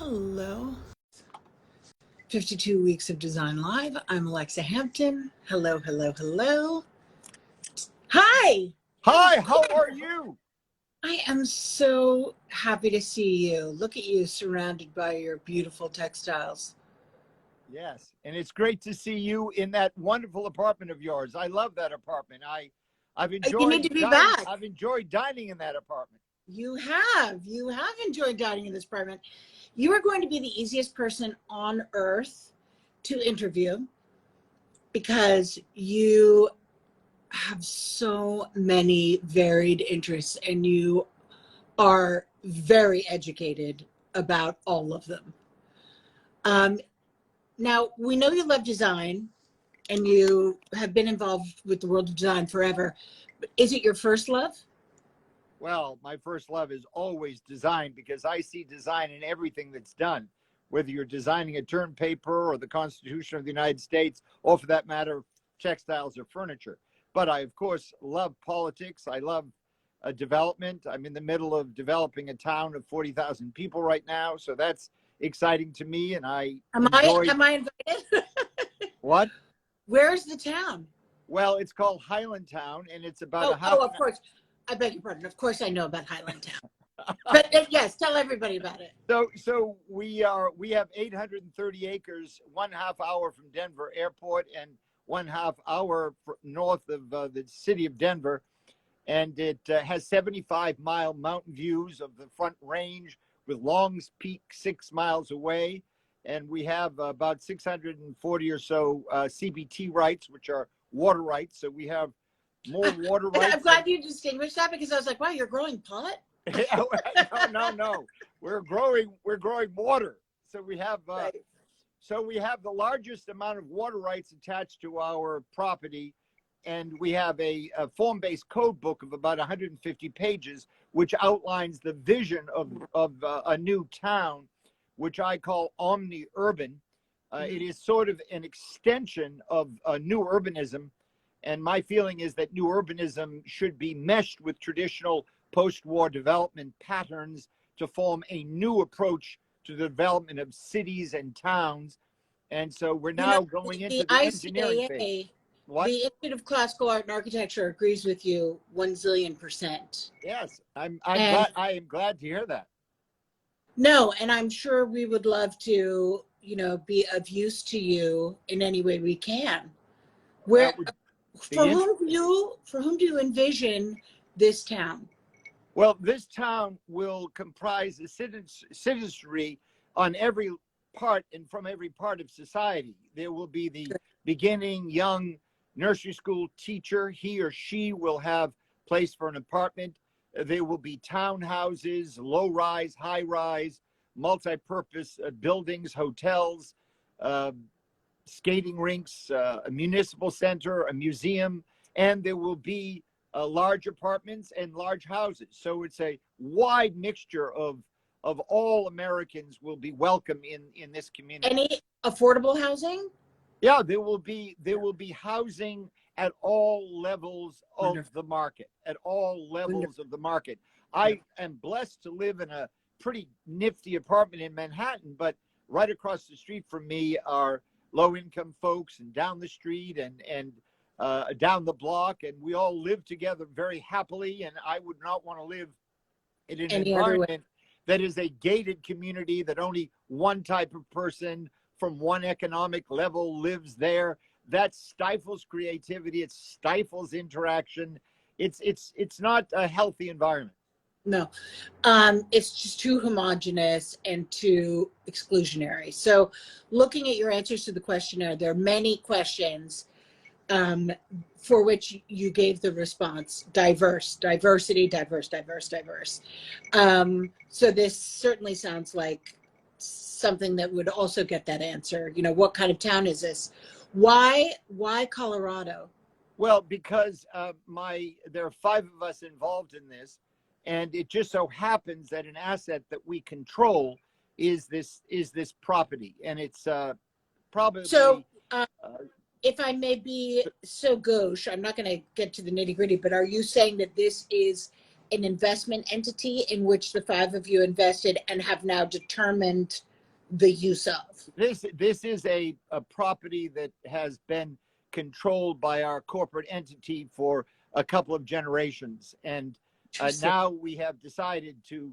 Hello. 52 weeks of Design Live. I'm Alexa Hampton. Hello, hello, hello. Hi. Hi, how are you? I am so happy to see you. Look at you surrounded by your beautiful textiles. Yes, and it's great to see you in that wonderful apartment of yours. I love that apartment. I've enjoyed You need to be back. I've enjoyed dining in that apartment. You have enjoyed dining in this apartment. You are going to be the easiest person on earth to interview because you have so many varied interests and you are very educated about all of them. Now, we know you love design and you have been involved with the world of design forever. But is it your first love? Well, my first love is always design because I see design in everything that's done, whether you're designing a term paper or the Constitution of the United States, or for that matter, textiles or furniture. But I, of course, love politics. I love development. I'm in the middle of developing a town of 40,000 people right now. So that's exciting to me. And Am I invited? What? Where's the town? Well, it's called Hyland Town, and it's about of course. I beg your pardon. Of course I know about Hyland Town. But yes, tell everybody about it. So we have 830 acres, 1/2 hour from Denver Airport and 1/2 hour north of the city of Denver. And it has 75-mile mountain views of the Front Range with Long's Peak 6 miles away. And we have about 640 or so CBT rights, which are water rights. So we have more water rights. I'm glad you distinguished that because I was like, wow, you're growing pot? No. We're growing water. So we have Right. So we have the largest amount of water rights attached to our property, and we have a form-based code book of about 150 pages, which outlines the vision of a new town, which I call omni-urban. It is sort of an extension of new urbanism, and my feeling is that new urbanism should be meshed with traditional post-war development patterns to form a new approach to the development of cities and towns. And so we're now going into the engineering phase. What? The Institute of Classical Art and Architecture agrees with you 1,000,000,000%. Yes, I am glad to hear that. No, and I'm sure we would love to, be of use to you in any way we can. For whom do you envision this town? Well, this town will comprise a citizenry on every part and from every part of society. There will be the beginning young nursery school teacher. He or she will have place for an apartment. There will be townhouses, low-rise, high-rise, multi-purpose buildings, hotels, skating rinks, a municipal center, a museum, and there will be large apartments and large houses. So it's a wide mixture of all Americans will be welcome in this community. Any affordable housing? Yeah, there will be housing at all levels of the market, at all levels of the market. I am blessed to live in a pretty nifty apartment in Manhattan, but right across the street from me are low-income folks, and down the street and down the block, and we all live together very happily. And I would not want to live in an environment that is a gated community that only one type of person from one economic level lives there. That stifles creativity. It stifles interaction. It's not a healthy environment. No, it's just too homogenous and too exclusionary. So looking at your answers to the questionnaire, there are many questions for which you gave the response: diverse, diversity, diverse. So this certainly sounds like something that would also get that answer. What kind of town is this? Why Colorado? Well, because there are 5 of us involved in this, and it just so happens that an asset that we control is this property, and it's probably so. If I may be so gauche, I'm not going to get to the nitty-gritty, but are you saying that this is an investment entity in which the 5 of you invested and have now determined the use of? This is a property that has been controlled by our corporate entity for a couple of generations, and now we have decided to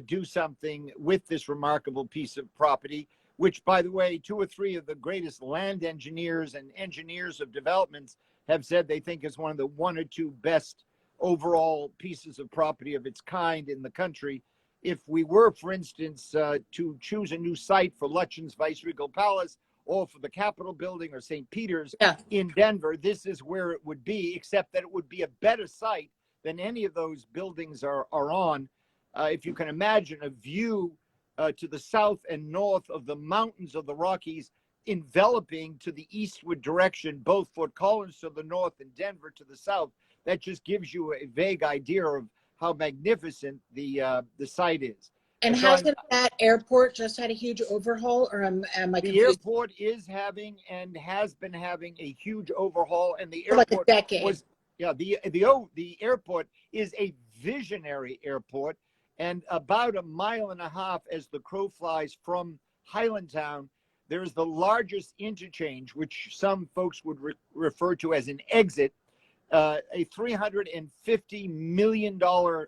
do something with this remarkable piece of property, which, by the way, 2 or 3 of the greatest land engineers and engineers of developments have said they think is one of the 1 or 2 best overall pieces of property of its kind in the country. If we were, for instance, to choose a new site for Lutyens Viceregal Palace or for the Capitol Building or St. Peter's in Denver, this is where it would be, except that it would be a better site than any of those buildings are on. If you can imagine a view to the south and north of the mountains of the Rockies, enveloping to the eastward direction, both Fort Collins to the north and Denver to the south, that just gives you a vague idea of how magnificent the site is. And so hasn't that airport just had a huge overhaul, or am I confused? The airport is having and has been having a huge overhaul, and the airport like a decade. was the airport is a visionary airport, and about 1.5 miles as the crow flies from Highlandtown, there's the largest interchange, which some folks would refer to as an exit, a $350 million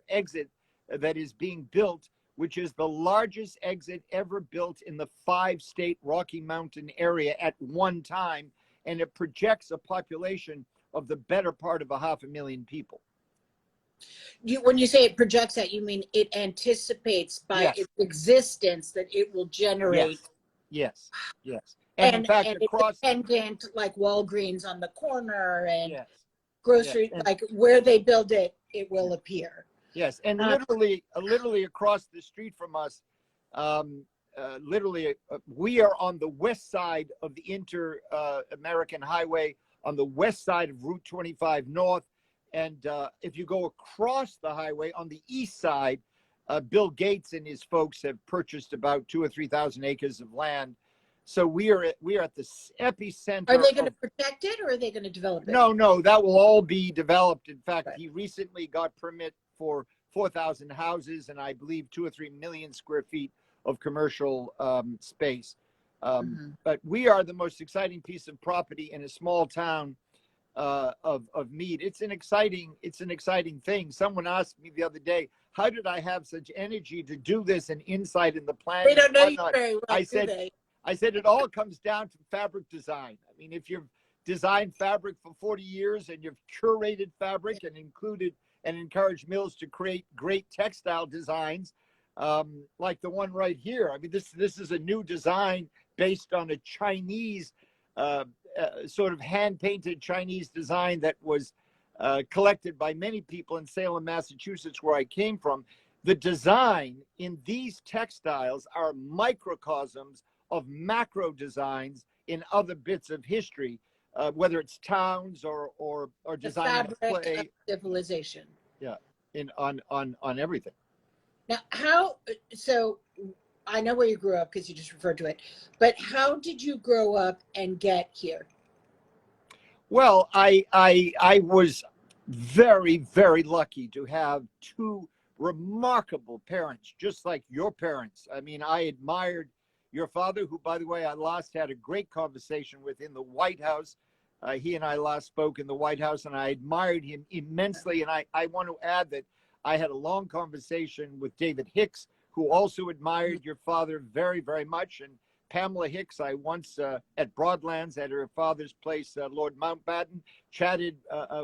exit that is being built, which is the largest exit ever built in the 5-state Rocky Mountain area at one time, and it projects a population of the better part of 500,000 people. When you say it projects that, you mean it anticipates by its existence that it will generate. Yes. And in fact, across dependent, like Walgreens on the corner and grocery, like where they build it, it will appear. Yes, and literally across the street from us, we are on the west side of the Inter-American Highway, on the west side of Route 25 North. And if you go across the highway on the east side, Bill Gates and his folks have purchased about 2,000 or 3,000 acres of land. So we are at the epicenter. Are they going to protect it, or are they going to develop it? No, that will all be developed. In fact, he recently got permit for 4,000 houses and I believe 2 or 3 million square feet of commercial space. But we are the most exciting piece of property in a small town of Meade. It's an exciting thing. Someone asked me the other day, how did I have such energy to do this and insight in the plan? They don't know you very well, I said it all comes down to fabric design. I mean, if you've designed fabric for 40 years and you've curated fabric and included and encouraged mills to create great textile designs, like the one right here. I mean, this is a new design based on a Chinese sort of hand-painted Chinese design that was collected by many people in Salem, Massachusetts, where I came from. The design in these textiles are microcosms of macro designs in other bits of history, whether it's towns or design the fabric play. of civilization. Yeah, on everything. Now, so I know where you grew up because you just referred to it, but how did you grow up and get here? Well, I was very, very lucky to have 2 remarkable parents, just like your parents. I mean, I admired your father, who, by the way, I last had a great conversation with in the White House. He and I last spoke in the White House, and I admired him immensely. And I want to add that I had a long conversation with David Hicks, who also admired your father very, very much. And Pamela Hicks, I once at Broadlands at her father's place, Lord Mountbatten, chatted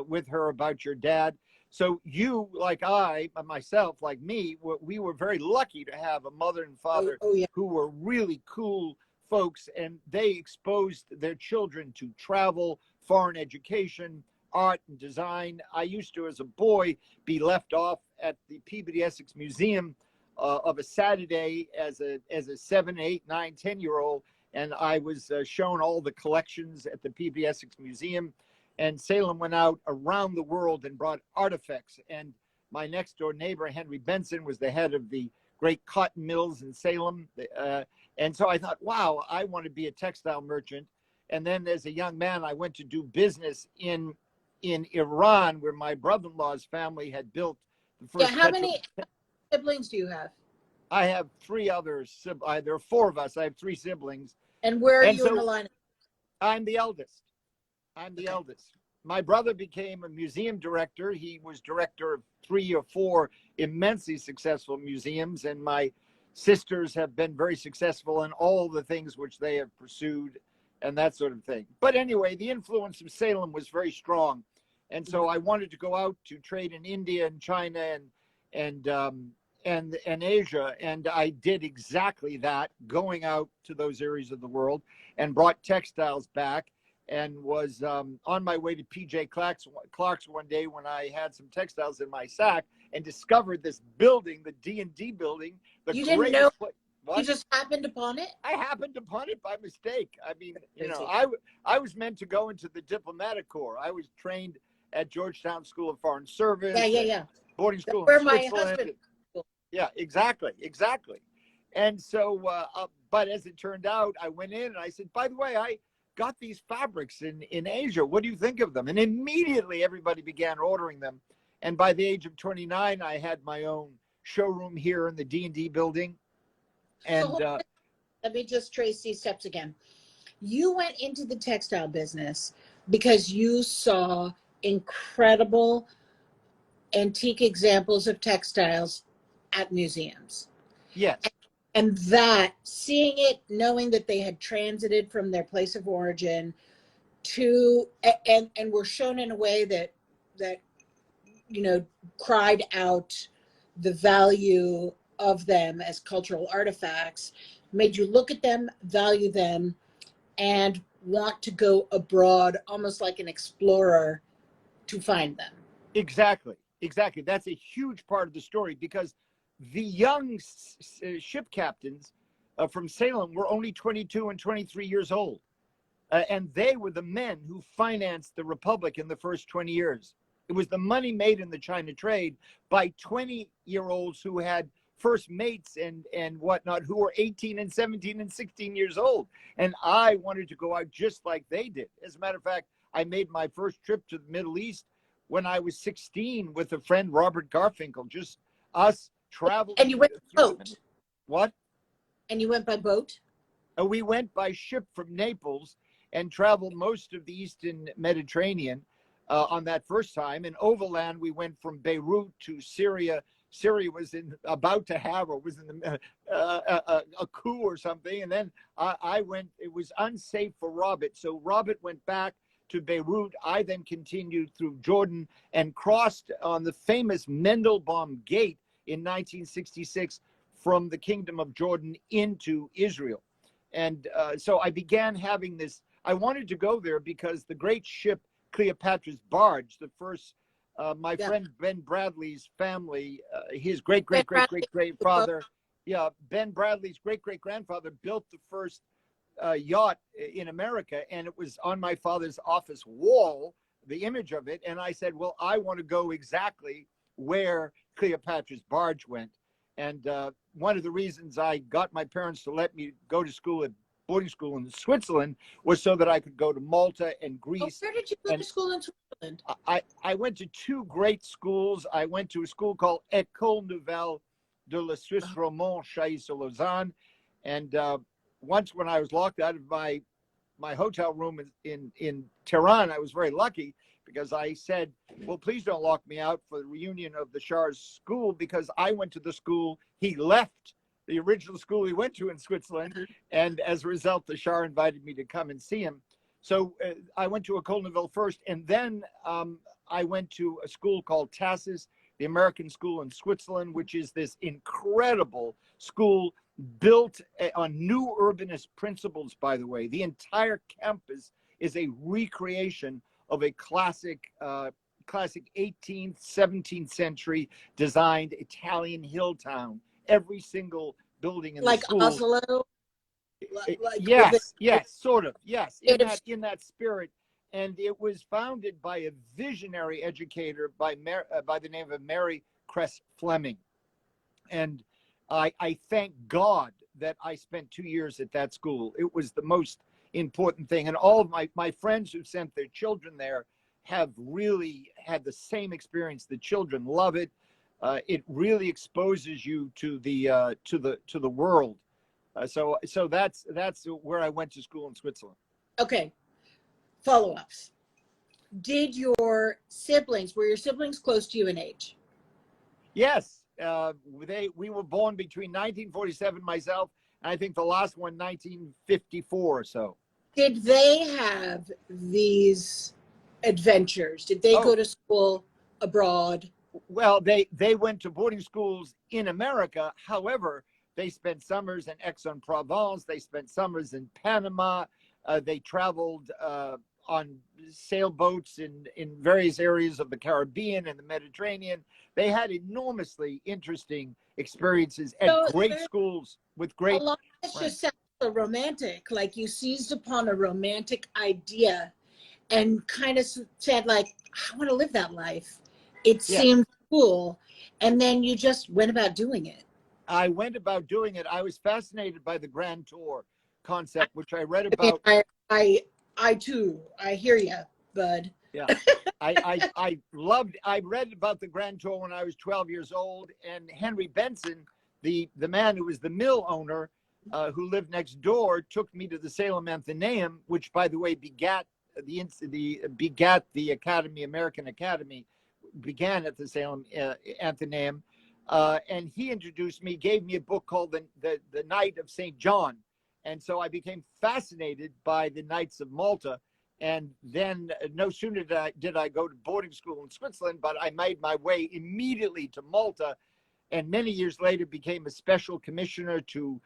with her about your dad. So you, like myself, like me, we were very lucky to have a mother and father who were really cool folks, and they exposed their children to travel, foreign education, art and design. I used to, as a boy, be left off at the Peabody Essex Museum of a Saturday as a 7, 8, 9, 10-year-old, and I was shown all the collections at the Peabody Essex Museum. And Salem went out around the world and brought artifacts. And my next door neighbor, Henry Benson, was the head of the great cotton mills in Salem. And so I thought, wow, I want to be a textile merchant. And then as a young man, I went to do business in Iran, where my brother-in-law's family had built the first. How many siblings do you have? I have three others. There are four of us. I have three siblings. And where are And you in so the line? I'm the eldest. I'm the eldest. My brother became a museum director. He was director of 3 or 4 immensely successful museums, and my sisters have been very successful in all the things which they have pursued and that sort of thing. But anyway, the influence of Salem was very strong. And so I wanted to go out to trade in India and China and Asia, and I did exactly that, going out to those areas of the world and brought textiles back, and was on my way to PJ Clark's one day when I had some textiles in my sack and discovered this building, the D&D building. You didn't know? What? You just happened upon it? I happened upon it by mistake. I mean, you know, Crazy. I was meant to go into the diplomatic corps. I was trained at Georgetown School of Foreign Service. Yeah. Boarding school Where in my Switzerland. husband. Yeah, exactly. And so, but as it turned out, I went in and I said, by the way, I got these fabrics in Asia. What do you think of them? And immediately everybody began ordering them. And by the age of 29, I had my own showroom here in the D&D building. And So let me just trace these steps again. You went into the textile business because you saw incredible antique examples of textiles at museums. yes, And that, seeing it, knowing that they had transited from their place of origin to, and were shown in a way that, you know, cried out the value of them as cultural artifacts, made you look at them, value them, and want to go abroad almost like an explorer to find them. exactly. That's a huge part of the story, because the young ship captains from Salem were only 22 and 23 years old. And they were the men who financed the Republic in the first 20 years. It was the money made in the China trade by 20-year-olds who had first mates and whatnot, who were 18 and 17 and 16 years old. And I wanted to go out just like they did. As a matter of fact, I made my first trip to the Middle East when I was 16 with a friend, Robert Garfinkel, just us traveling. And you went by boat? What? And you went by boat? We went by ship from Naples and traveled most of the Eastern Mediterranean on that first time. And overland, we went from Beirut to Syria. Syria was in the a coup or something. And then I went, it was unsafe for Robert. So Robert went back to Beirut. I then continued through Jordan and crossed on the famous Mendelbaum Gate in 1966 from the Kingdom of Jordan into Israel. And so I began having this, I wanted to go there because the great ship Cleopatra's Barge, the first, friend Ben Bradley's family, his great-great-great-great-grandfather, Ben Bradley's great-great-grandfather built the first yacht in America, and it was on my father's office wall, the image of it. And I said, well, I want to go exactly where Cleopatra's Barge went. And one of the reasons I got my parents to let me go to school at boarding school in Switzerland was so that I could go to Malta and Greece. Where did you go to school in Switzerland? I went to 2 great schools. I went to a school called École Nouvelle de la Suisse Romande, Chailly-sur-Lausanne. And once when I was locked out of my hotel room in Tehran, I was very lucky because I said, well, please don't lock me out for the reunion of the Shah's school, because I went to the school he left, the original school he went to in Switzerland. And as a result, the Shah invited me to come and see him. So I went to École Nouvelle first, and then I went to a school called TASIS, the American school in Switzerland, which is this incredible school built on new urbanist principles, by the way. The entire campus is a recreation of a classic 18th, 17th century designed Italian hill town. Every single building in the school. Like Oslo? Yes, sort of. Yes, in that spirit. And it was founded by a visionary educator by the name of Mary Cress Fleming. And I thank God that I spent 2 years at that school. It was the most important thing. And all of my friends who sent their children there have really had the same experience. The children love it. it really exposes you to the world. So that's where I went to school in Switzerland. Okay. Follow-ups. Did your siblings, were your siblings close to you in age? Yes, we were born between 1947, myself, and I think the last one 1954 or so. Did they have these adventures? Did they go to school abroad? Well, they went to boarding schools in America. However, they spent summers in Aix-en-Provence. They spent summers in Panama. They traveled on sailboats in various areas of the Caribbean and the Mediterranean. They had enormously interesting experiences at great schools with great. A lot of this just sounds so romantic. Like you seized upon a romantic idea and kind of said, like, I want to live that life. It seemed cool. And then you just went about doing it. I went about doing it. I was fascinated by the Grand Tour concept, which I read about. I too, I hear you, bud. Yeah. I read about the Grand Tour when I was 12 years old, and Henry Benson, the man who was the mill owner, who lived next door, took me to the Salem Athenaeum, which, by the way, begat the Academy, American Academy, began at the Salem Athenaeum, and he introduced me, gave me a book called the Knight of St. John, and so I became fascinated by the Knights of Malta. And then no sooner did I go to boarding school in Switzerland, but I made my way immediately to Malta, and many years later became a special commissioner to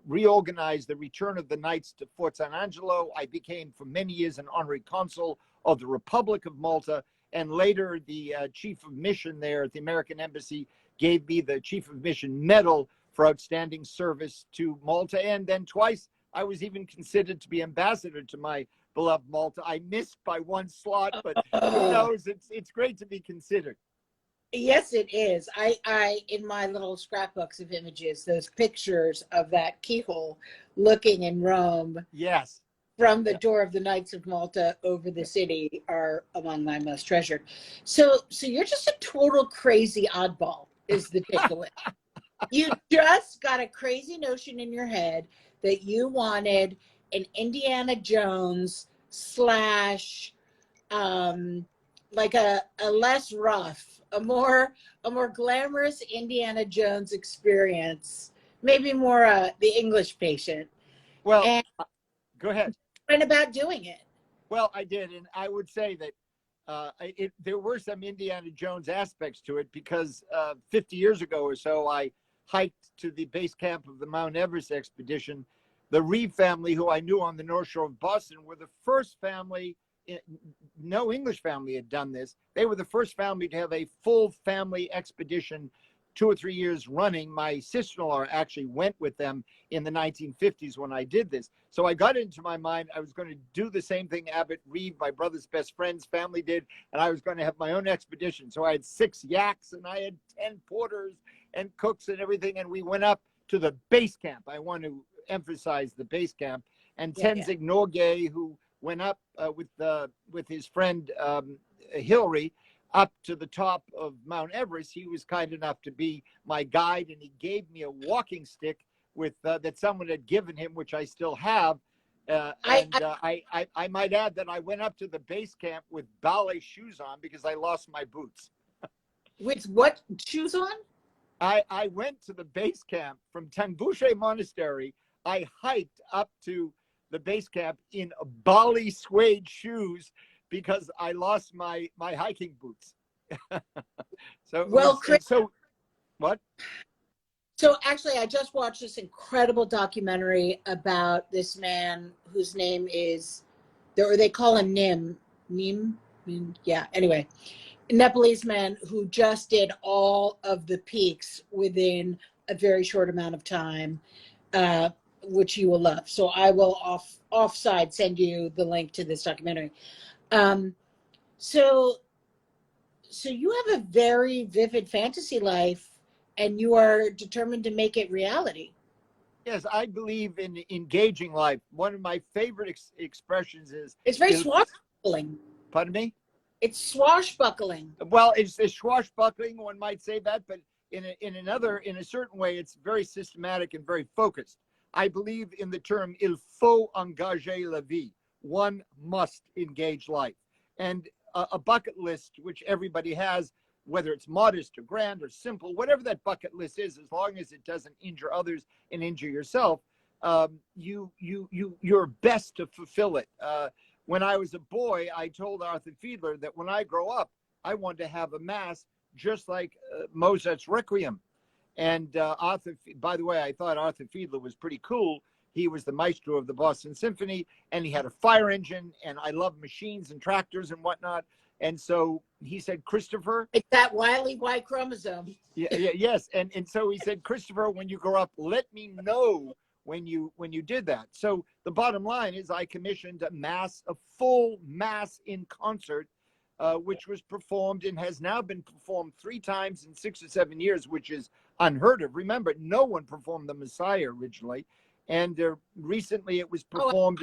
reorganize the return of the Knights to Fort San Angelo. I became for many years an honorary consul of the Republic of Malta, and later the chief of mission there at the American Embassy gave me the Chief of Mission Medal for outstanding service to Malta. And then twice I was even considered to be ambassador to my beloved Malta. I missed by one slot, but who knows? It's great to be considered. Yes, it is. I in my little scrapbooks of images, those pictures of that keyhole looking in Rome. Yes. From the door of the Knights of Malta over the city are among my most treasured. So you're just a total crazy oddball is the takeaway. You just got a crazy notion in your head that you wanted an Indiana Jones slash like a less rough, a more glamorous Indiana Jones experience, there more the English Patient. Well, and go ahead. Went about doing it. Well, I did, and I would say that there were some Indiana Jones aspects to it because 50 years ago or so, I hiked to the base camp of the Mount Everest expedition. The Reeve family, who I knew on the North Shore of Boston, were the first family. No English family had done this. They were the first family to have a full family expedition 2 or 3 years running. My sister-in-law actually went with them in the 1950s when I did this. So I got into my mind I was going to do the same thing Abbott Reeve, my brother's best friend's family, did, and I was going to have my own expedition. So I had 6 yaks and I had 10 porters and cooks and everything, and we went up to the base camp. I want to emphasize the base camp. And Tenzing Norgay, who went up with his friend Hillary up to the top of Mount Everest, he was kind enough to be my guide, and he gave me a walking stick with that someone had given him, which I still have. I might add that I went up to the base camp with ballet shoes on because I lost my boots. With what shoes on? I went to the base camp from Tangushe Monastery. I hiked up to the base camp in Bali suede shoes because I lost my hiking boots. What? So actually, I just watched this incredible documentary about this man whose name is, or they call him Nim. Yeah. Anyway, a Nepalese man who just did all of the peaks within a very short amount of time, which you will love. So I will offside send you the link to this documentary. So you have a very vivid fantasy life, and you are determined to make it reality. Yes, I believe in engaging life. One of my favorite expressions is... It's very swashbuckling. Pardon me? It's swashbuckling. Well, it's swashbuckling, one might say that, but in a certain way, it's very systematic and very focused. I believe in the term "il faut engager la vie." One must engage life, and a bucket list, which everybody has, whether it's modest or grand or simple, whatever that bucket list is, as long as it doesn't injure others and injure yourself, you're best to fulfill it. When I was a boy, I told Arthur Fiedler that when I grow up, I want to have a mass just like Mozart's Requiem. And Arthur, by the way, I thought Arthur Fiedler was pretty cool. He was the maestro of the Boston Symphony, and he had a fire engine, and I love machines and tractors and whatnot. And so he said, Christopher. It's that wily Y chromosome. Yes. And so he said, Christopher, when you grow up, let me know when you did that. So the bottom line is I commissioned a full mass in concert, which was performed and has now been performed 3 times in 6 or 7 years, which is unheard of. Remember, no one performed the Messiah originally. And recently it was performed.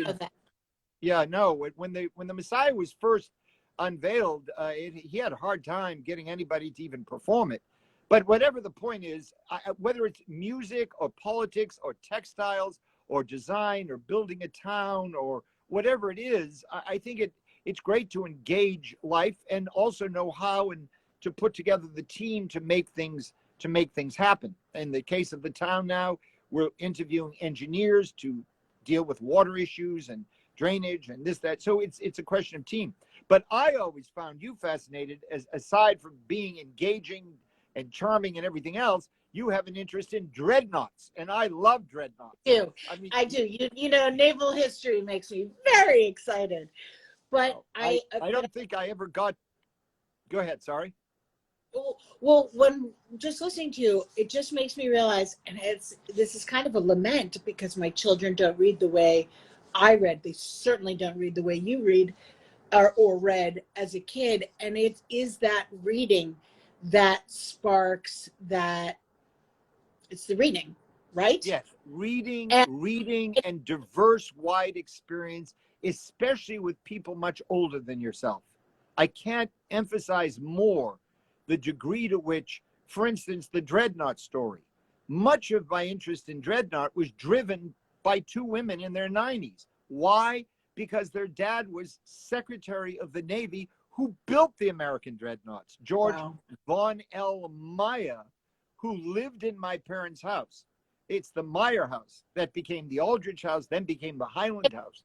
When the Messiah was first unveiled, he had a hard time getting anybody to even perform it. But whatever the point is, whether it's music or politics or textiles or design or building a town or whatever it is, I think it's great to engage life and also know how and to put together the team to make things happen. In the case of the town now, we're interviewing engineers to deal with water issues and drainage and this, that. So it's a question of team. But I always found you fascinated, as aside from being engaging and charming and everything else, you have an interest in dreadnoughts, and I love dreadnoughts. I do. You know, naval history makes me very excited. But I don't think I ever got. Go ahead. Sorry. Well, when just listening to you, it just makes me realize, and this is kind of a lament because my children don't read the way I read. They certainly don't read the way you read or read as a kid. And it is that reading that sparks that. It's the reading, right? Yes, reading and diverse, wide experience, especially with people much older than yourself. I can't emphasize more the degree to which, for instance, the Dreadnought story. Much of my interest in Dreadnought was driven by 2 women in their 90s. Why? Because their dad was Secretary of the Navy who built the American dreadnoughts, George Von L. Meyer, who lived in my parents' house. It's the Meyer house that became the Aldrich house, then became the Hyland house.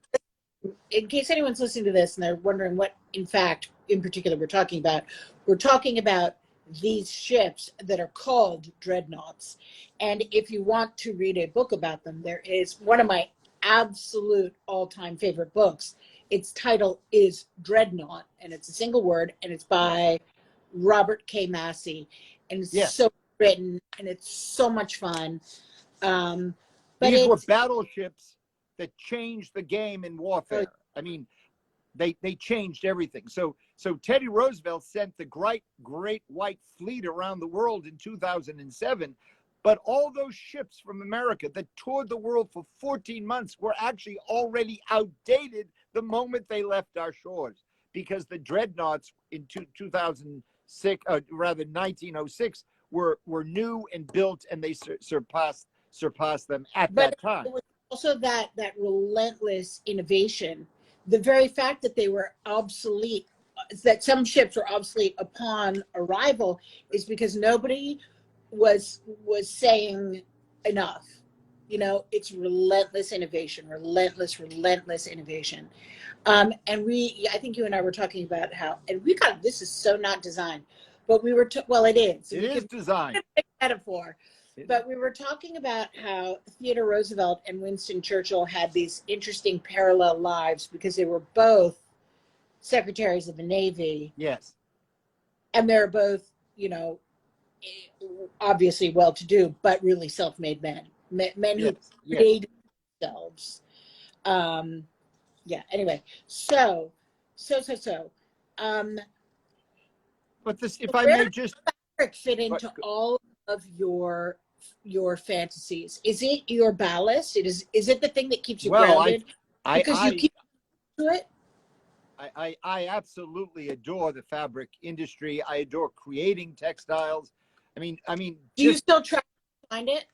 In case anyone's listening to this and they're wondering what, in fact, in particular we're talking about these ships that are called dreadnoughts. And if you want to read a book about them, there is one of my absolute all-time favorite books. Its title is Dreadnought, and it's a single word, and it's by Robert K. Massey. And it's so written, and it's so much fun. But these were battleships that changed the game in warfare. I mean, they changed everything. So Teddy Roosevelt sent the great white fleet around the world in 2007. But all those ships from America that toured the world for 14 months were actually already outdated the moment they left our shores, because the dreadnoughts in 2006, rather 1906, were new and built, and they surpassed them at that time. It was also that relentless innovation. The very fact that they were obsolete, that some ships were obsolete upon arrival, is because nobody was saying enough. You know, it's relentless innovation. And I think you and I were talking about how, and this is so not designed, but we were, well, it is. It is designed. Metaphor. But we were talking about how Theodore Roosevelt and Winston Churchill had these interesting parallel lives because they were both secretaries of the Navy. Yes. And they're both, you know, obviously well-to-do, but really self-made men who created themselves. Anyway, so. But this, if I may just fit into all of your fantasies. Is it your ballast? Is it the thing that keeps you grounded? Because you keep to it? I absolutely adore the fabric industry. I adore creating textiles. I mean, Do you just still try to find it?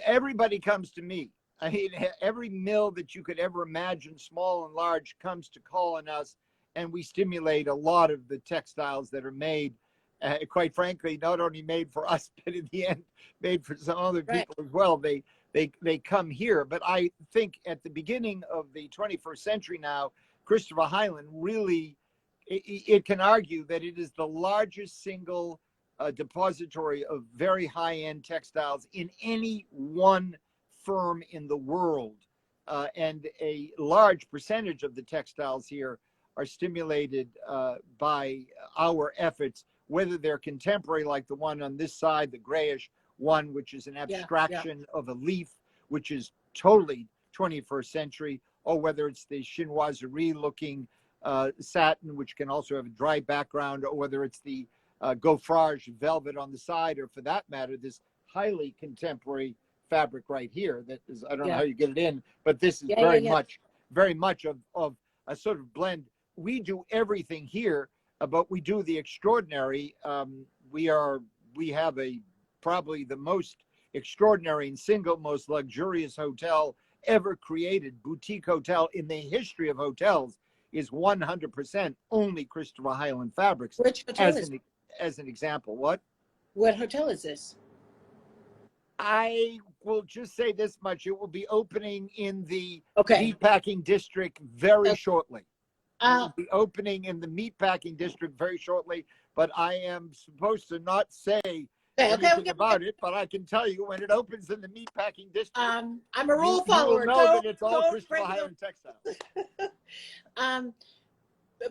everybody comes to me. I mean, every mill that you could ever imagine, small and large, comes to call on us, and we stimulate a lot of the textiles that are made. Quite frankly, not only made for us, but in the end, made for some other Right. people as well. They come here. But I think at the beginning of the 21st century now, Christopher Hyland really, it can argue that it is the largest single depository of very high-end textiles in any one firm in the world. And a large percentage of the textiles here are stimulated by our efforts, whether they're contemporary, like the one on this side, the grayish one, which is an abstraction of a leaf, which is totally 21st century, or whether it's the chinoiserie looking satin, which can also have a dry background, or whether it's the gaufrage velvet on the side, or for that matter, this highly contemporary fabric right here that is, I don't know how you get it in, but this is very much of a sort of blend. We do everything here, but we do the extraordinary. We have probably the most extraordinary and single most luxurious hotel ever created. Boutique hotel in the history of hotels is 100% only Christopher Hyland fabrics. Which hotel is as an example? What hotel is this? I will just say this much. It will be opening in the Okay. meatpacking district very shortly. It Uh, will be opening in the meatpacking district very shortly, but I am supposed to not say anything about it, but I can tell you when it opens in the meatpacking district, I'm a rule you will follower. know that it's all Christopher Hyland textiles.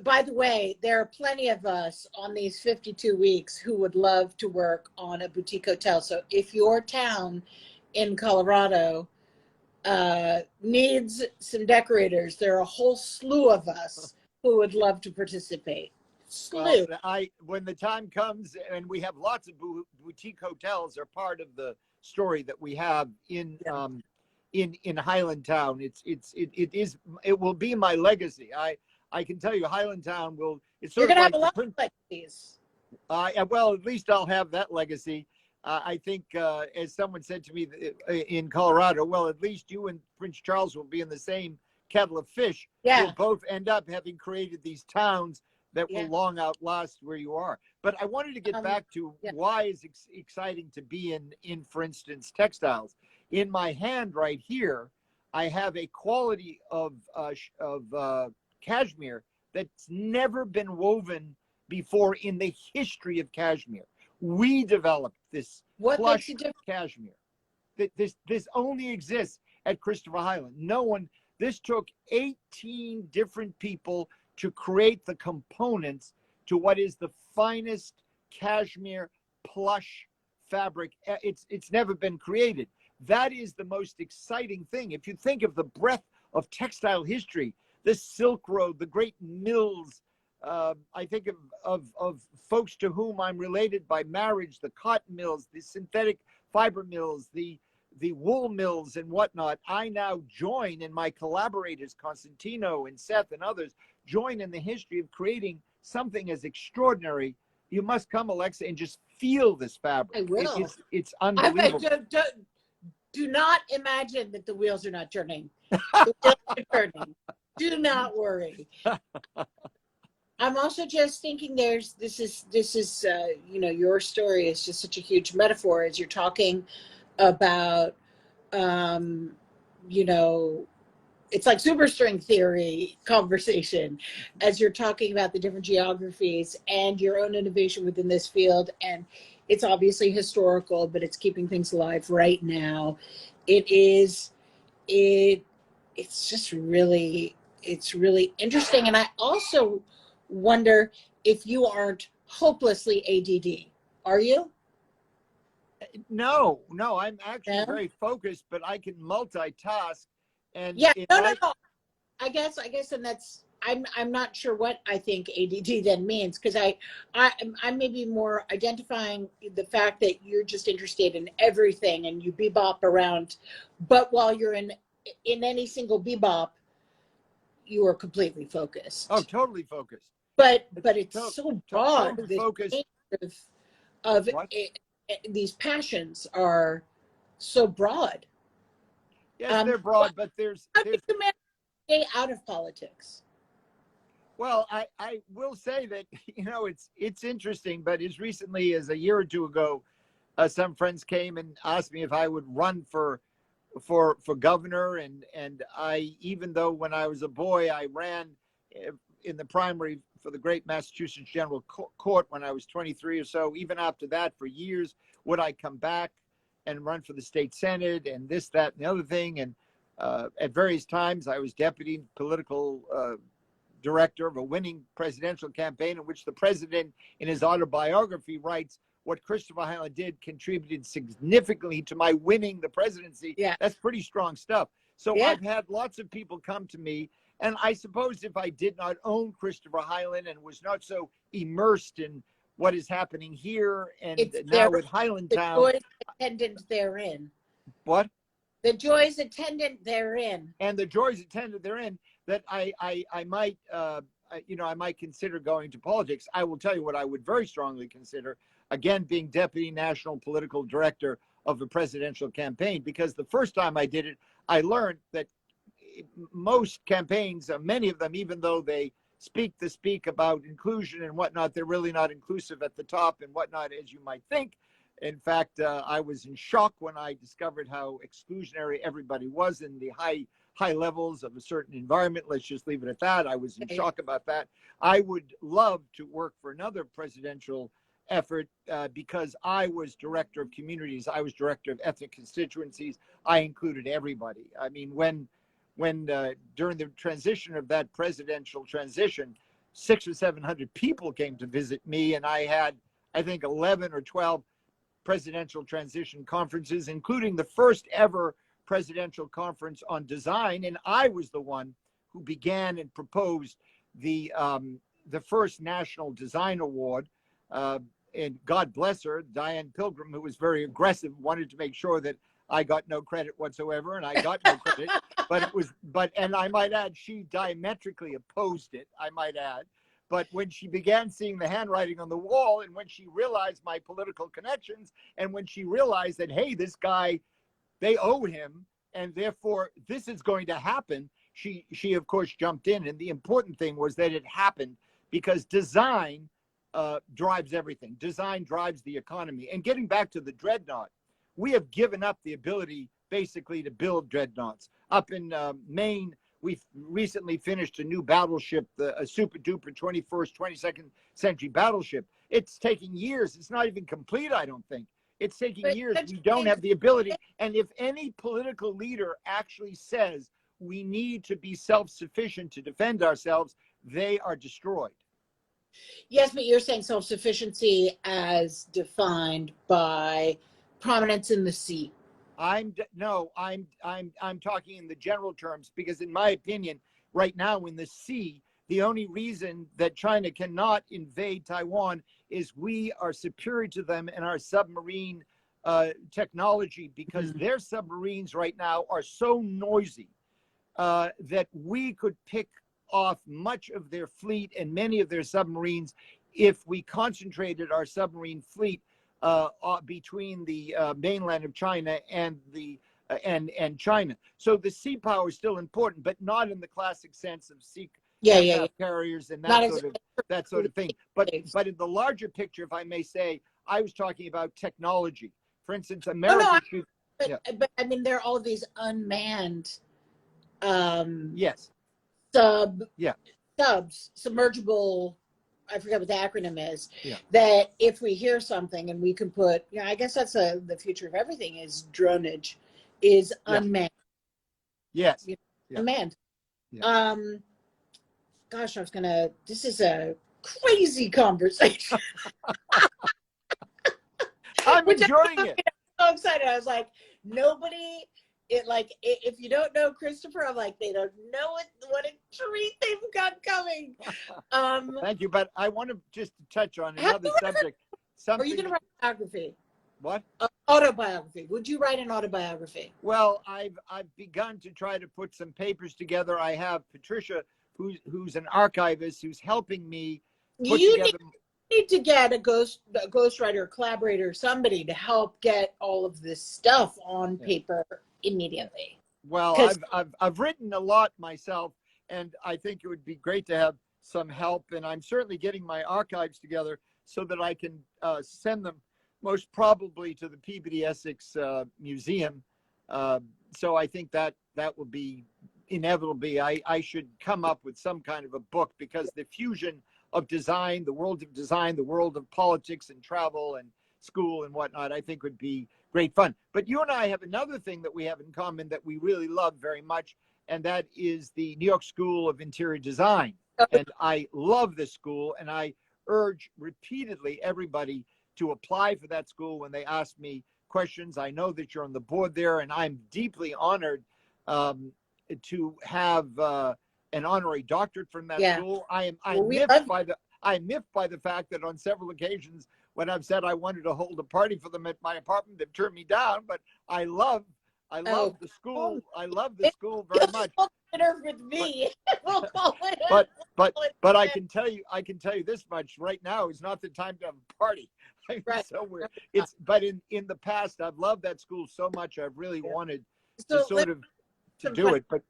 By the way, there are plenty of us on these 52 weeks who would love to work on a boutique hotel. So if your town in Colorado needs some decorators, there are a whole slew of us who would love to participate. Slew. Well, when the time comes, and we have lots of boutique hotels are part of the story that we have in Highland Town. It will be my legacy. I can tell you, Highlandtown will. It's sort You're of gonna like have a lot of legacies. Well, at least I'll have that legacy. I think, as someone said to me in Colorado, well, at least you and Prince Charles will be in the same kettle of fish. Yeah. You'll both end up having created these towns that will long outlast where you are. But I wanted to get back to why it's exciting to be in, for instance, textiles. In my hand right here, I have a quality of cashmere that's never been woven before in the history of cashmere. We developed this plush cashmere. This only exists at Christopher Hyland. No one. This took 18 different people to create the components to what is the finest cashmere plush fabric. It's never been created. That is the most exciting thing. If you think of the breadth of textile history, the Silk Road, the great mills. I think of folks to whom I'm related by marriage, the cotton mills, the synthetic fiber mills, the wool mills and whatnot. I now join, in my collaborators, Constantino and Seth and others, join in the history of creating something as extraordinary. You must come, Alexa, and just feel this fabric. I will. It's unbelievable. Do not imagine that the wheels are not turning. The wheels are turning. Do not worry. I'm also just thinking this is your story is just such a huge metaphor as you're talking about it's like superstring theory conversation as you're talking about the different geographies and your own innovation within this field. And it's obviously historical, but it's keeping things alive right now. It's just really, it's really interesting. And I also wonder if you aren't hopelessly ADD. Are you? No, I'm actually very focused, but I can multitask. And no. I guess, and that's I'm not sure what I think ADD then means, because I may be more identifying the fact that you're just interested in everything and you bebop around, but while you're in any single bebop, you are completely focused. Oh, totally focused. But it's so broad. Totally This focused. of What? these passions are so broad. Yes, they're broad, but How do you manage to stay out of politics? well, I will say that, it's interesting, but as recently as a year or two ago, some friends came and asked me if I would run for governor, and I, even though when I was a boy I ran in the primary for the great Massachusetts General Court when I was 23 or so, even after that for years would I come back and run for the state senate and this, that, and the other thing, and at various times I was deputy political director of a winning presidential campaign in which the president in his autobiography writes, what Christopher Hyland did contributed significantly to my winning the presidency. Yeah. That's pretty strong stuff. So Yeah. I've had lots of people come to me, and I suppose if I did not own Christopher Hyland and was not so immersed in what is happening here and now with Highland Town. The joys attendant therein. What? The joys attendant therein. And the joys attendant therein, that I might, I might consider going to politics. I will tell you what I would very strongly consider, again, being deputy national political director of a presidential campaign, because the first time I did it, I learned that most campaigns, many of them, even though they speak about inclusion and whatnot, they're really not inclusive at the top and whatnot, as you might think. In fact, I was in shock when I discovered how exclusionary everybody was in the high levels of a certain environment. Let's just leave it at that. I was in shock about that. I would love to work for another presidential effort because I was director of communities. I was director of ethnic constituencies. I included everybody. I mean, when during the transition of that presidential transition, 600 or 700 people came to visit me, and I had, I think, 11 or 12 presidential transition conferences, including the first ever presidential conference on design. And I was the one who began and proposed the first National Design Award. And God bless her, Diane Pilgrim, who was very aggressive, wanted to make sure that I got no credit whatsoever, and I got no credit. And I might add, she diametrically opposed it, I might add. But when she began seeing the handwriting on the wall, and when she realized my political connections, and when she realized that, hey, this guy, they owe him, and therefore this is going to happen, she of course jumped in. And the important thing was that it happened because design drives everything. Design drives the economy. And getting back to the dreadnought, we have given up the ability basically to build dreadnoughts. Up in Maine, we've recently finished a new battleship, a super duper 21st, 22nd century battleship. It's taking years. It's not even complete, I don't think. It's taking years. We don't have the ability. And if any political leader actually says we need to be self-sufficient to defend ourselves, they are destroyed. Yes, but you're saying self-sufficiency as defined by prominence in the sea. I'm talking in the general terms, because in my opinion, right now in the sea, the only reason that China cannot invade Taiwan is we are superior to them in our submarine technology, because their submarines right now are so noisy that we could pick off much of their fleet and many of their submarines if we concentrated our submarine fleet between the mainland of China and and China. So the sea power is still important, but not in the classic sense of sea carriers and that sort of thing. But in the larger picture, if I may say, I was talking about technology. For instance, America. But I mean, there are all these unmanned submergible, I forget what the acronym is, that if we hear something and we can put, I guess that's the future of everything, is dronage, is unmanned. Yes. Unmanned. Gosh, this is a crazy conversation. I'm enjoying it. I'm so excited. I was like, if you don't know Christopher, I'm like, they don't know what a treat they've got coming. Thank you, but I want to just touch on another subject. Are you going to write biography? What? Autobiography. Would you write an autobiography? Well, I've begun to try to put some papers together. I have Patricia, who's an archivist, who's helping me put You together. need to get a ghostwriter, collaborator, somebody to help get all of this stuff on paper immediately. Well, I've written a lot myself, and I think it would be great to have some help. And I'm certainly getting my archives together so that I can send them most probably to the Peabody Essex Museum. So I think that will be inevitably, I should come up with some kind of a book, because the fusion of design, the world of politics and travel and school and whatnot, I think would be great fun. But you and I have another thing that we have in common that we really love very much, and that is the New York School of Interior Design. And I love this school, and I urge repeatedly everybody to apply for that school when they ask me questions. I know that you're on the board there, and I'm deeply honored to have an honorary doctorate from that school. I'm miffed by the fact that on several occasions when I've said I wanted to hold a party for them at my apartment, they've turned me down. But I love the school. I love the school very much. With me. We'll call it. But I can tell you this much right now is not the time to have a party. Right. So but in the past I've loved that school so much. I've really wanted to sort of to do it. But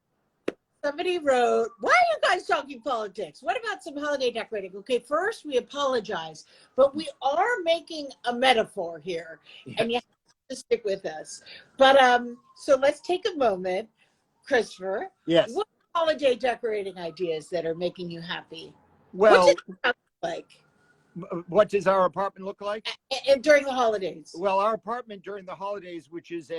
somebody wrote, why are you guys talking politics? What about some holiday decorating? Okay, first we apologize, but we are making a metaphor here, and you have to stick with us. But so let's take a moment. Christopher, yes. What holiday decorating ideas that are making you happy? Well, what's it look like? What does our apartment look like? And during the holidays? Well, our apartment during the holidays, which is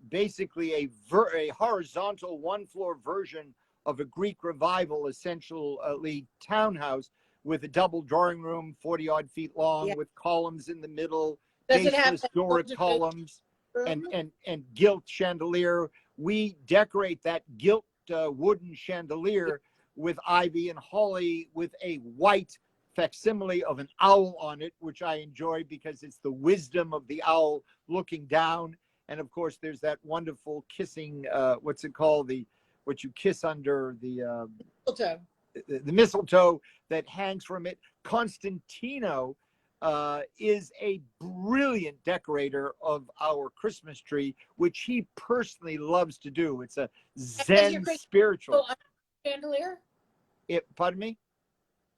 basically a horizontal one-floor version of a Greek revival, essentially townhouse, with a double drawing room, 40-odd feet long, with columns in the middle, baseless Doric columns, and gilt chandelier. We decorate that gilt wooden chandelier with ivy and holly, with a white facsimile of an owl on it, which I enjoy because it's the wisdom of the owl looking down. And of course, there's that wonderful kissing, what's it called? What you kiss under the mistletoe that hangs from it. Constantino is a brilliant decorator of our Christmas tree, which he personally loves to do. It's a Zen spiritual. Chandelier? Pardon me?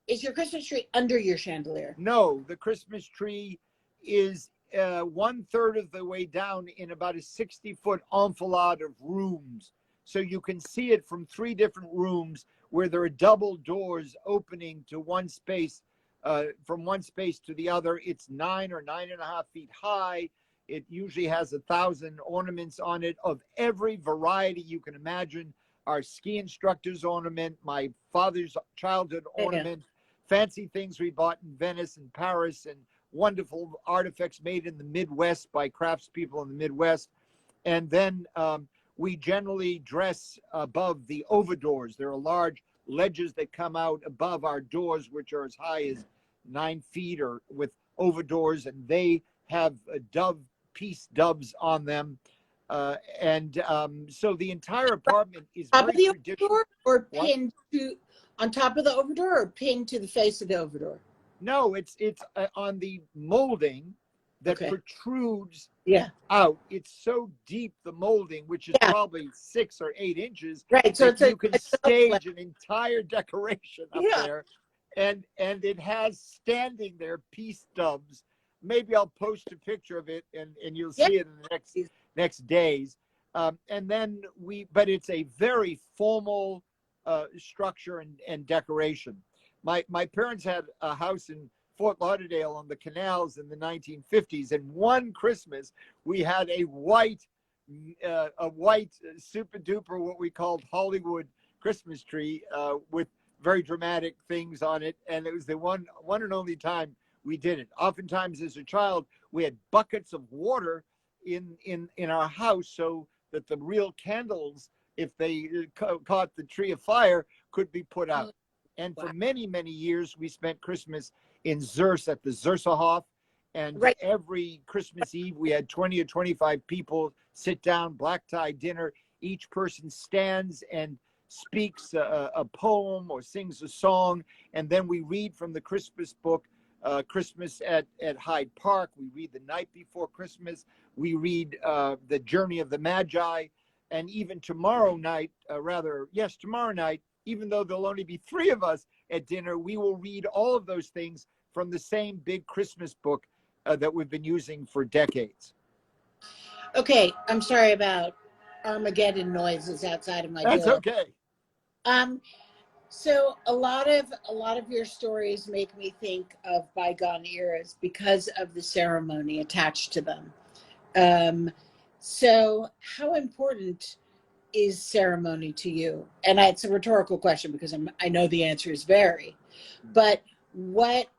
Is your Christmas tree under your chandelier? No, the Christmas tree is 1/3 of the way down in about a 60-foot enfilade of rooms. So you can see it from 3 different rooms where there are double doors opening to one space, from one space to the other. It's 9 or 9.5 feet high. It usually has 1,000 ornaments on it of every variety you can imagine. Our ski instructor's ornament, my father's childhood ornament, fancy things we bought in Venice and Paris, and wonderful artifacts made in the Midwest by craftspeople in the Midwest. And then we generally dress above the overdoors. There are large ledges that come out above our doors, which are as high as 9 feet, or with overdoors, and they have peace doves on them. So the entire apartment is very traditional. Or pinned to on top of the overdoor, or pinned to the face of the overdoor? No, it's on the molding that protrudes out. It's so deep, the molding, which is probably 6 or 8 inches. Right, so you can stage an entire decoration up there, and it has standing there peace doves. Maybe I'll post a picture of it, and you'll see it in the next days. And then but it's a very formal structure and decoration. My parents had a house in Fort Lauderdale on the canals in the 1950s, and one Christmas we had a white super duper, what we called Hollywood Christmas tree, with very dramatic things on it, and it was the one and only time we did it. Oftentimes as a child we had buckets of water in our house so that the real candles, if they caught the tree afire, could be put out. And for many, many years, we spent Christmas in Zers at the Zerserhof. And Right. every Christmas Eve, we had 20 or 25 people sit down, black tie dinner. Each person stands and speaks a poem or sings a song. And then we read from the Christmas book, Christmas at Hyde Park. We read The Night Before Christmas. We read The Journey of the Magi. And even tomorrow night, tomorrow night, even though there'll only be 3 of us at dinner, we will read all of those things from the same big Christmas book that we've been using for decades. Okay, I'm sorry about Armageddon noises outside of my door. That's okay. So a lot of your stories make me think of bygone eras because of the ceremony attached to them. So how important is ceremony to you? And it's a rhetorical question because I know the answers vary, but what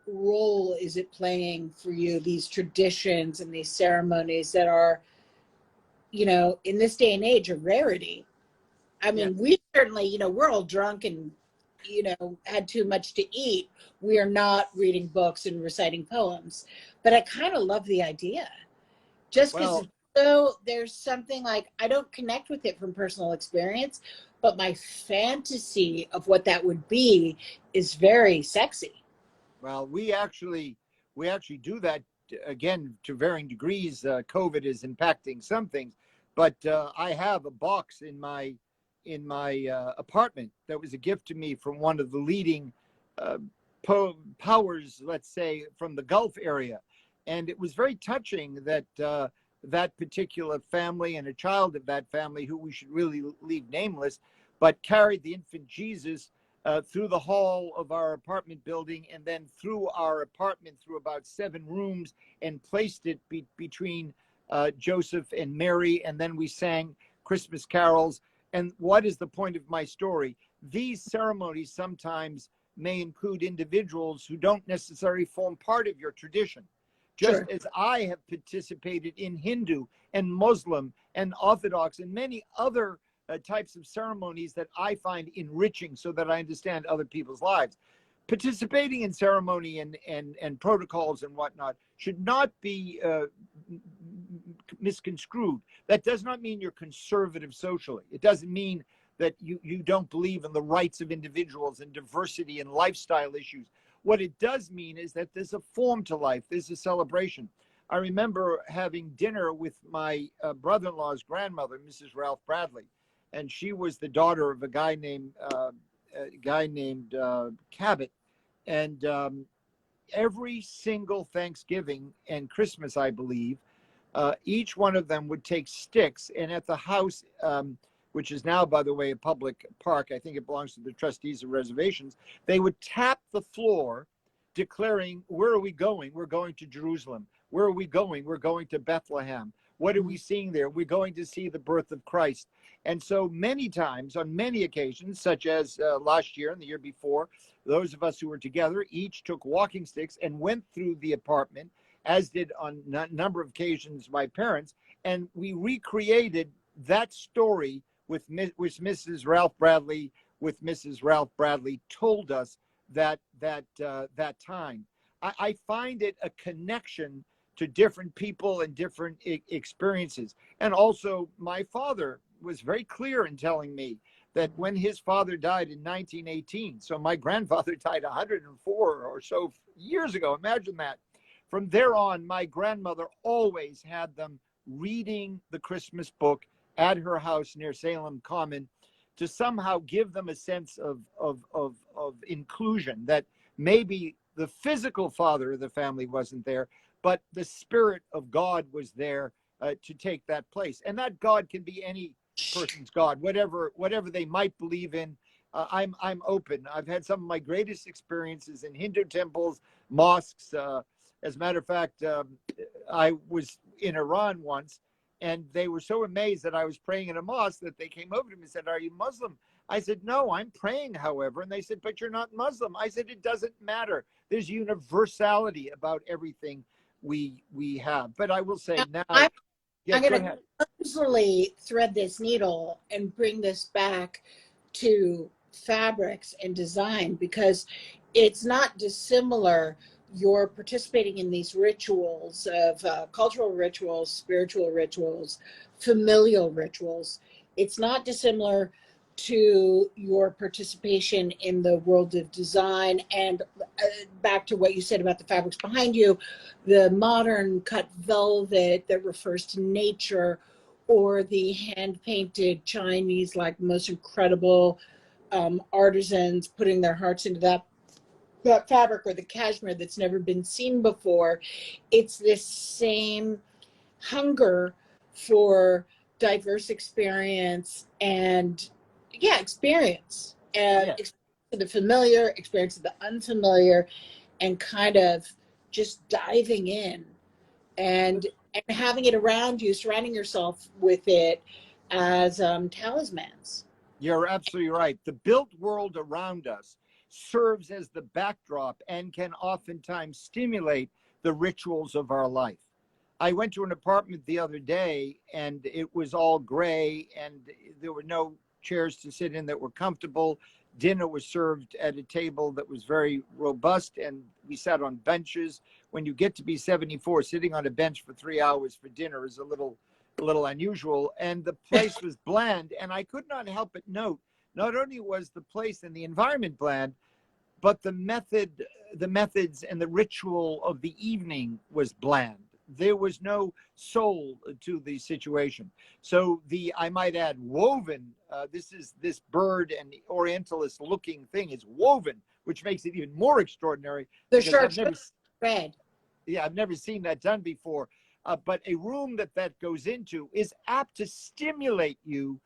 role is it playing for you, these traditions and these ceremonies that are, in this day and age, a rarity? I mean, we certainly, we're all drunk and, had too much to eat. We are not reading books and reciting poems, but I kind of love the idea. Just because there's something like, I don't connect with it from personal experience, but my fantasy of what that would be is very sexy. Well, we actually do that, again, to varying degrees. COVID is impacting some things, but I have a box in my apartment that was a gift to me from one of the leading powers, let's say, from the Gulf area. And it was very touching that that particular family and a child of that family, who we should really leave nameless, but carried the infant Jesus through the hall of our apartment building and then through our apartment through about 7 rooms and placed it between Joseph and Mary. And then we sang Christmas carols. And what is the point of my story? These ceremonies sometimes may include individuals who don't necessarily form part of your tradition. Just as I have participated in Hindu and Muslim and Orthodox and many other types of ceremonies that I find enriching so that I understand other people's lives. Participating in ceremony and protocols and whatnot should not be misconstrued. That does not mean you're conservative socially. It doesn't mean that you don't believe in the rights of individuals and diversity and lifestyle issues. What it does mean is that there's a form to life. There's a celebration. I remember having dinner with my brother-in-law's grandmother, Mrs. Ralph Bradley, and she was the daughter of a guy named Cabot. And every single Thanksgiving and Christmas, I believe, each one of them would take sticks, and at the house, which is now, by the way, a public park, I think it belongs to the trustees of reservations, they would tap the floor declaring, where are we going? We're going to Jerusalem. Where are we going? We're going to Bethlehem. What are we seeing there? We're going to see the birth of Christ. And so many times, on many occasions, such as last year and the year before, those of us who were together each took walking sticks and went through the apartment, as did on a number of occasions my parents, and we recreated that story with Mrs. Ralph Bradley, with Mrs. Ralph Bradley told us that time. I find it a connection to different people and different experiences. And also, my father was very clear in telling me that when his father died in 1918, so my grandfather died 104 or so years ago, imagine that. From there on, my grandmother always had them reading the Christmas book at her house near Salem Common to somehow give them a sense of inclusion, that maybe the physical father of the family wasn't there, but the Spirit of God was there to take that place. And that God can be any person's God, whatever they might believe in. I'm open. I've had some of my greatest experiences in Hindu temples, mosques. As a matter of fact, I was in Iran once, and they were so amazed that I was praying in a mosque that they came over to me and said, "Are you Muslim?" I said, "No, I'm praying, however." And they said, "But you're not Muslim." I said, "It doesn't matter. There's universality about everything we have." But I will say now, I'm yes, going to clumsily thread this needle and bring this back to fabrics and design, because it's not dissimilar you're participating in these rituals of cultural rituals, spiritual rituals, familial rituals. It's not dissimilar to your participation in the world of design. And back to what you said about the fabrics behind you, the modern cut velvet that refers to nature, or the hand painted Chinese, like most incredible artisans putting their hearts into that fabric, or the cashmere that's never been seen before. It's this same hunger for diverse experience and experience and Yeah. experience of the familiar, experience of the unfamiliar, and kind of just diving in and having it around you, surrounding yourself with it as talismans. You're absolutely right. The built world around us serves as the backdrop and can oftentimes stimulate the rituals of our life. I went to an apartment the other day and it was all gray and there were no chairs to sit in that were comfortable. Dinner was served at a table that was very robust and we sat on benches. When you get to be 74, sitting on a bench for 3 hours for dinner is a little unusual, and the place was bland, and I could not help but note not only was the place and the environment bland, but the methods and the ritual of the evening was bland. There was no soul to the situation. So I might add, woven, this bird and orientalist looking thing is woven, which makes it even more extraordinary. The shirt red. Yeah, I've never seen that done before. But a room that goes into is apt to stimulate you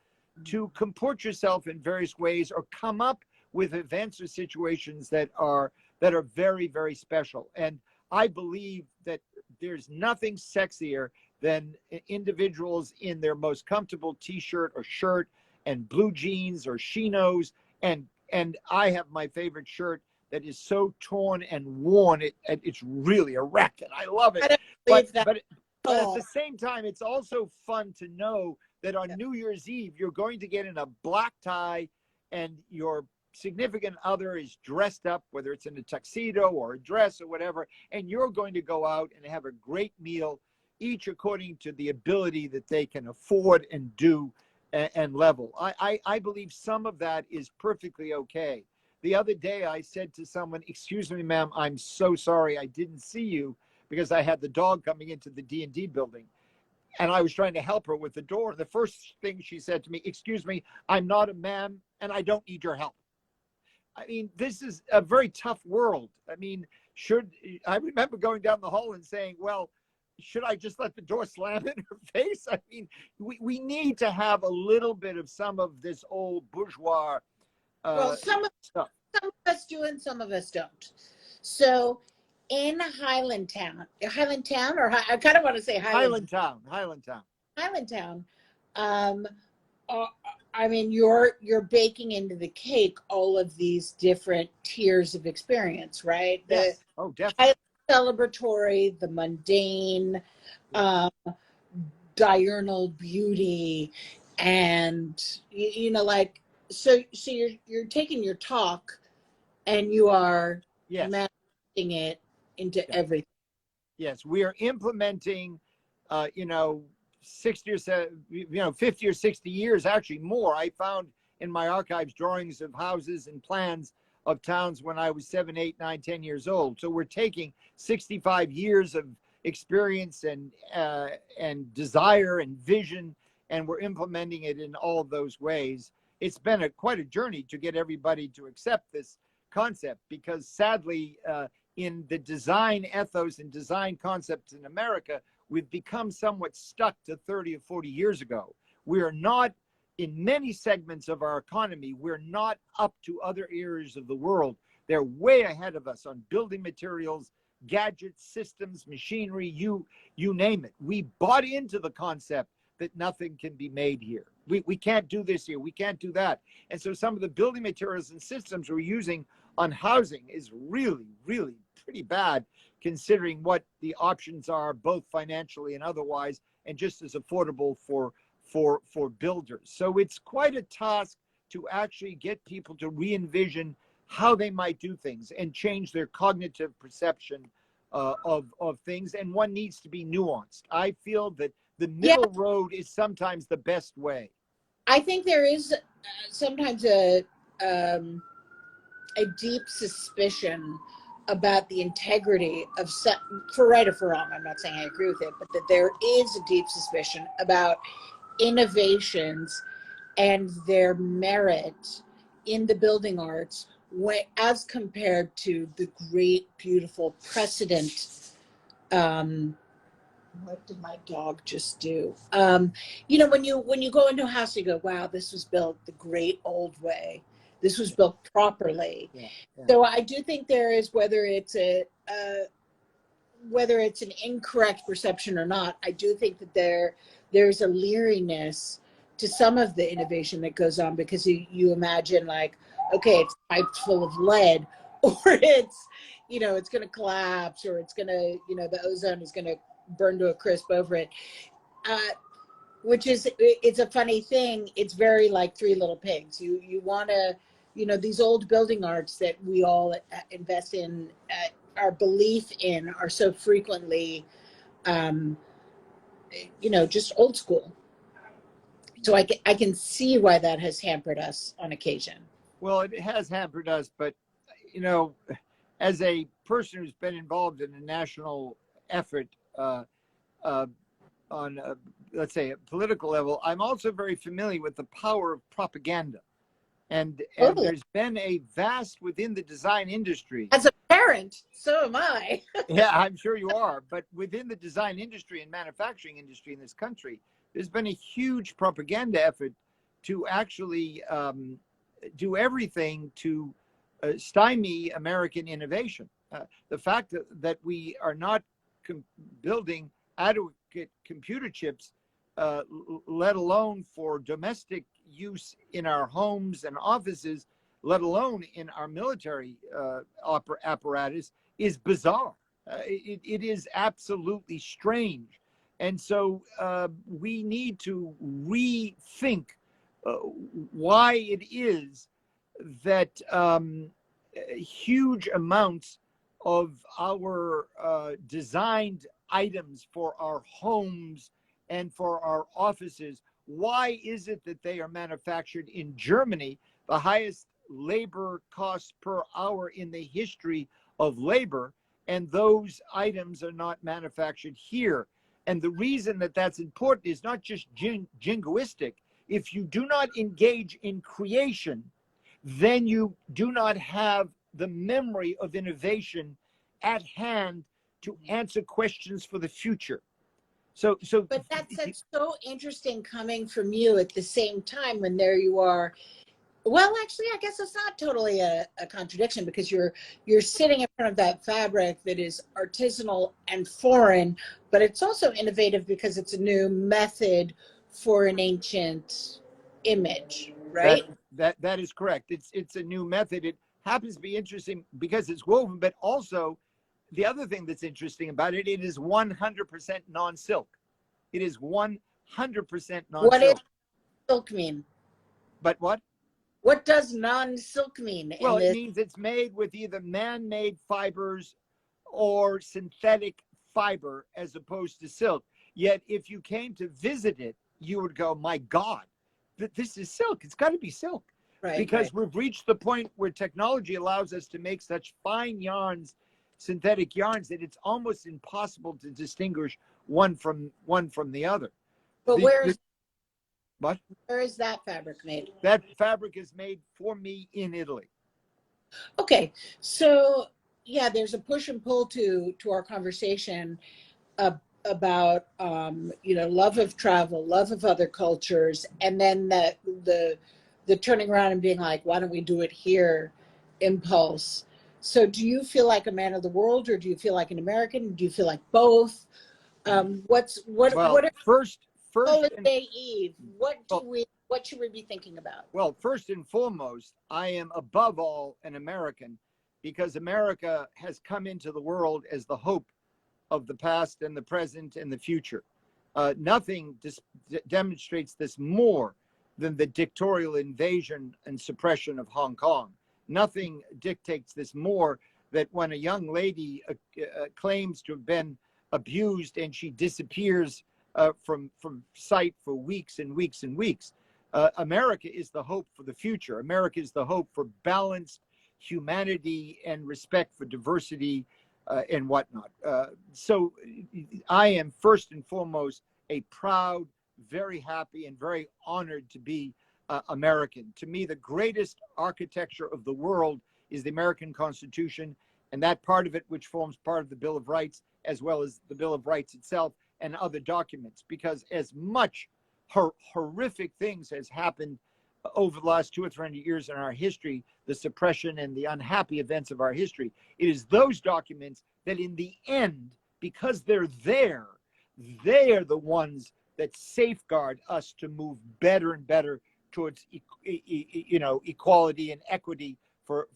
to comport yourself in various ways or come up with events or situations that are very, very special. And I believe that there's nothing sexier than individuals in their most comfortable t-shirt or shirt and blue jeans or chinos. And I have my favorite shirt that is so torn and worn, it's really a wreck, and I love it. But at the same time, it's also fun to know that on New Year's Eve, you're going to get in a black tie and your significant other is dressed up, whether it's in a tuxedo or a dress or whatever, and you're going to go out and have a great meal, each according to the ability that they can afford and do and level. I believe some of that is perfectly okay. The other day, I said to someone, "Excuse me, ma'am, I'm so sorry I didn't see you," because I had the dog coming into the D&D building. And I was trying to help her with the door. The first thing she said to me, "Excuse me, I'm not a man and I don't need your help." I mean, this is a very tough world. I mean, I remember going down the hall and saying, well, should I just let the door slam in her face? I mean, we need to have a little bit of some of this old bourgeois some of stuff. Some of us do and some of us don't. So in Highlandtown, or I kind of want to say Highlandtown. I mean, you're baking into the cake all of these different tiers of experience, right? Yes. Oh, definitely. Celebratory, the mundane, diurnal beauty, and like so you're taking your talk and you are managing it into everything. Yes, we are implementing 60 or 50 or 60 years, actually more. I found in my archives drawings of houses and plans of towns when I was 7, 8, 9, 10 years old. So we're taking 65 years of experience and desire and vision, and we're implementing it in all of those ways. It's been quite a journey to get everybody to accept this concept, because sadly, in the design ethos and design concepts in America, we've become somewhat stuck to 30 or 40 years ago. We are not, in many segments of our economy, we're not up to other areas of the world. They're way ahead of us on building materials, gadgets, systems, machinery, you name it. We bought into the concept that nothing can be made here. We can't do this here. We can't do that. And so some of the building materials and systems we're using on housing is really, really pretty bad, considering what the options are, both financially and otherwise, and just as affordable for builders. So it's quite a task to actually get people to re-envision how they might do things and change their cognitive perception of things. And one needs to be nuanced. I feel that the middle road is sometimes the best way. I think there is sometimes a deep suspicion about the integrity of for right or for wrong. I'm not saying I agree with it, but that there is a deep suspicion about innovations and their merit in the building arts as compared to the great, beautiful precedent. What did my dog just do? You know, when you go into a house, you go, wow, this was built the great old way. This was built properly. Yeah, yeah. So I do think there is, whether it's an incorrect perception or not, I do think that there's a leeriness to some of the innovation that goes on, because you imagine, like, okay, it's piped full of lead, or it's, you know, it's going to collapse, or it's going to, you know, the ozone is going to burn to a crisp over it. Which is, it's a funny thing. It's very like Three Little Pigs. You want to, you know, these old building arts that we all invest in, our belief in, are so frequently, you know, just old school. So I can see why that has hampered us on occasion. Well, it has hampered us, but, you know, as a person who's been involved in a national effort on, let's say, a political level, I'm also very familiar with the power of propaganda. And there's been a vast, within the design industry. As a parent, so am I. Yeah, I'm sure you are. But within the design industry and manufacturing industry in this country, there's been a huge propaganda effort to actually do everything to stymie American innovation. The fact that we are not building adequate computer chips, let alone for domestic use in our homes and offices, let alone in our military apparatus, is bizarre. It is absolutely strange. And so we need to rethink why it is that huge amounts of our designed items for our homes and for our offices, why is it that they are manufactured in Germany, the highest labor cost per hour in the history of labor, and those items are not manufactured here? And the reason that that's important is not just jingoistic. If you do not engage in creation, then you do not have the memory of innovation at hand to answer questions for the future. But that's so interesting coming from you at the same time, when there you are. Well, actually, I guess it's not totally a contradiction, because you're sitting in front of that fabric that is artisanal and foreign, but it's also innovative because it's a new method for an ancient image, right? That is correct. It's a new method. It happens to be interesting because it's woven, but also the other thing that's interesting about it, it is 100% non-silk. It is 100% non-silk. What does silk mean? But what? What does non-silk mean? Well, it means it's made with either man-made fibers or synthetic fiber as opposed to silk. Yet if you came to visit it, you would go, my God, this is silk. It's got to be silk. Right, because we've reached the point where technology allows us to make such fine yarns, synthetic yarns, that it's almost impossible to distinguish one from the other. But what? Where is that fabric made? That fabric is made for me in Italy. Okay, so yeah, there's a push and pull to our conversation about you know, love of travel, love of other cultures, and then the turning around and being like, why don't we do it here impulse. So do you feel like a man of the world, or do you feel like an American? Do you feel like both? First Holiday Eve, what should we be thinking about? Well, first and foremost, I am above all an American, because America has come into the world as the hope of the past and the present and the future. Nothing demonstrates this more than the dictatorial invasion and suppression of Hong Kong. nothing dictates this more, that when a young lady claims to have been abused and she disappears from sight for weeks and weeks and weeks, America is the hope for the future. America is the hope for balanced humanity and respect for diversity and whatnot. So I am first and foremost a proud, very happy, and very honored to be American. To me, the greatest architecture of the world is the American Constitution, and that part of it, which forms part of the Bill of Rights, as well as the Bill of Rights itself and other documents. Because as much horrific things has happened over the last 200 or 300 years in our history, the suppression and the unhappy events of our history, it is those documents that in the end, because they're there, they are the ones that safeguard us to move better and better towards equality and equity for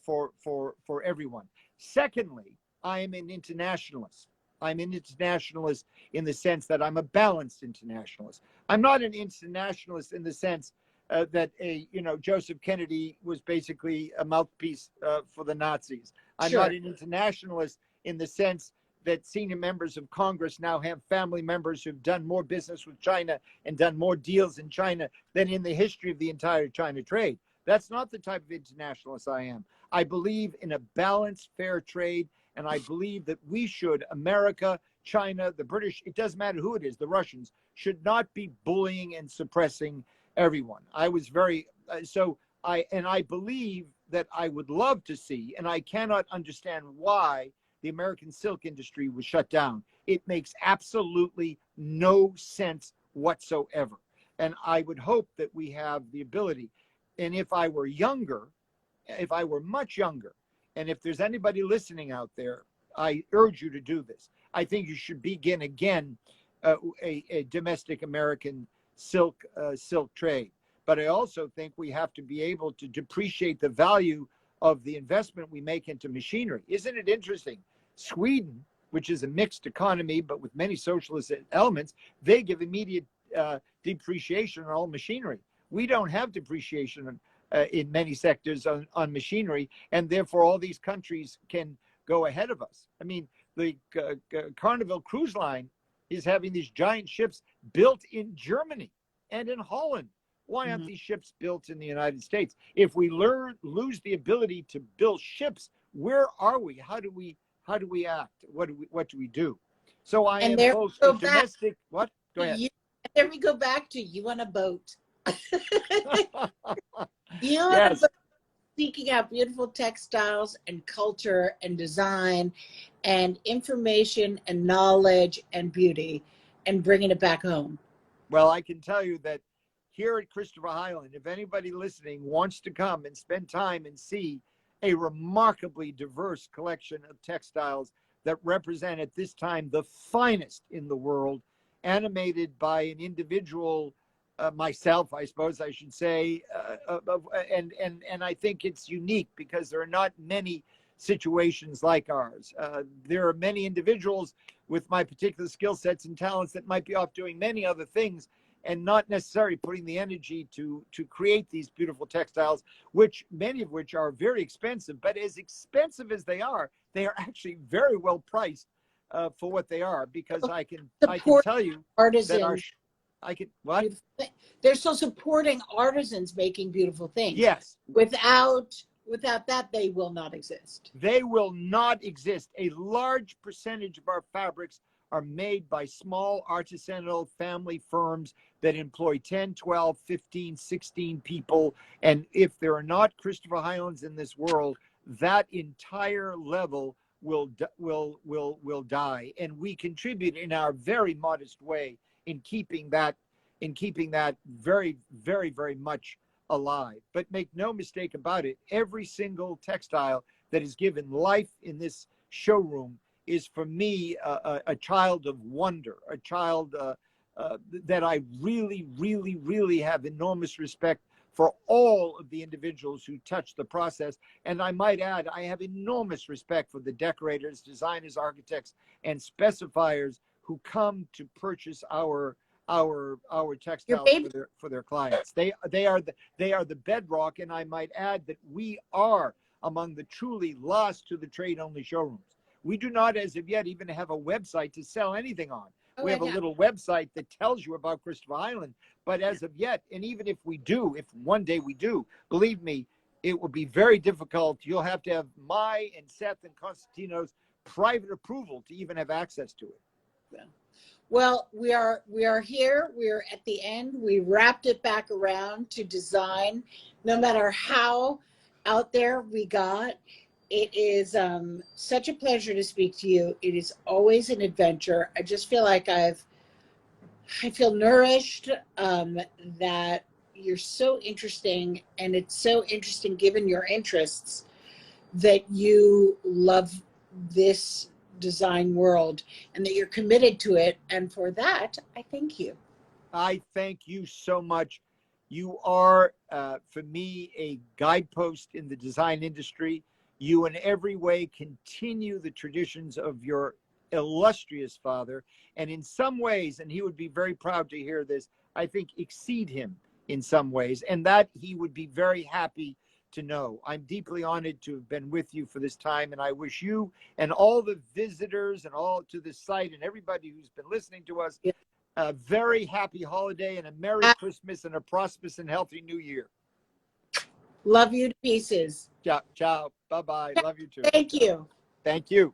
everyone. Secondly, I am an internationalist. I'm an internationalist in the sense that I'm a balanced internationalist. I'm not an internationalist in the sense that Joseph Kennedy was basically a mouthpiece for the Nazis. I'm Sure. not an internationalist in the sense that senior members of Congress now have family members who've done more business with China and done more deals in China than in the history of the entire China trade. That's not the type of internationalist I am. I believe in a balanced, fair trade, and I believe that we should, America, China, the British, it doesn't matter who it is, the Russians, should not be bullying and suppressing everyone. I believe that I would love to see, and I cannot understand why the American silk industry was shut down. It makes absolutely no sense whatsoever. And I would hope that we have the ability. And if I were younger, if I were much younger, and if there's anybody listening out there, I urge you to do this. I think you should begin again a domestic American silk trade. But I also think we have to be able to depreciate the value of the investment we make into machinery. Isn't it interesting? Sweden, which is a mixed economy, but with many socialist elements, they give immediate depreciation on all machinery. We don't have depreciation in many sectors on machinery, and therefore all these countries can go ahead of us. I mean, the Carnival Cruise Line is having these giant ships built in Germany and in Holland. Why aren't these ships built in the United States? If we lose the ability to build ships, where are we? How do we act? What do we do? So I am both a domestic. What? Go ahead. There we go back to you on a boat. You on Yes. a boat, seeking out beautiful textiles and culture and design and information and knowledge and beauty and bringing it back home. Well, I can tell you that here at Christopher Hyland, if anybody listening wants to come and spend time and see a remarkably diverse collection of textiles that represent at this time the finest in the world, animated by an individual, myself, I suppose I should say, and I think it's unique because there are not many situations like ours. There are many individuals with my particular skill sets and talents that might be off doing many other things and not necessarily putting the energy to create these beautiful textiles, which many of which are very expensive. But as expensive as they are actually very well priced for what they are, because I can tell you artisans. What? They're still supporting artisans making beautiful things. Yes. Without that, they will not exist. They will not exist. A large percentage of our fabrics are made by small artisanal family firms that employ 10, 12, 15, 16 people. And if there are not Christopher Hylands in this world, that entire level will die. And we contribute in our very modest way in keeping that very, very, very much alive. But make no mistake about it, every single textile that is given life in this showroom is, for me, a child of wonder, a child that I really, really, really have enormous respect for all of the individuals who touch the process. And I might add, I have enormous respect for the decorators, designers, architects, and specifiers who come to purchase our textiles for their clients. They are the bedrock, and I might add that we are among the truly lost to the trade-only showrooms. We do not, as of yet, even have a website to sell anything on. We have a little website that tells you about Christopher Hyland, but as of yet, and even if we do, if one day we do, believe me, it will be very difficult. You'll have to have my and Seth and Constantino's private approval to even have access to it. Yeah. Well, we are here. We're at the end. We wrapped it back around to design. No matter how out there we got, it is such a pleasure to speak to you. It is always an adventure. I just feel like I feel nourished, that you're so interesting, and it's so interesting given your interests that you love this design world and that you're committed to it. And for that, I thank you. I thank you so much. You are, for me, a guidepost in the design industry. You in every way continue the traditions of your illustrious father, and in some ways, and he would be very proud to hear this, I think exceed him in some ways, and that he would be very happy to know. I'm deeply honored to have been with you for this time, and I wish you and all the visitors and all to the site and everybody who's been listening to us a very happy holiday and a Merry Christmas and a prosperous and healthy New Year. Love you to pieces. Ciao. Ciao. Bye-bye. Love you too. Thank you. Thank you.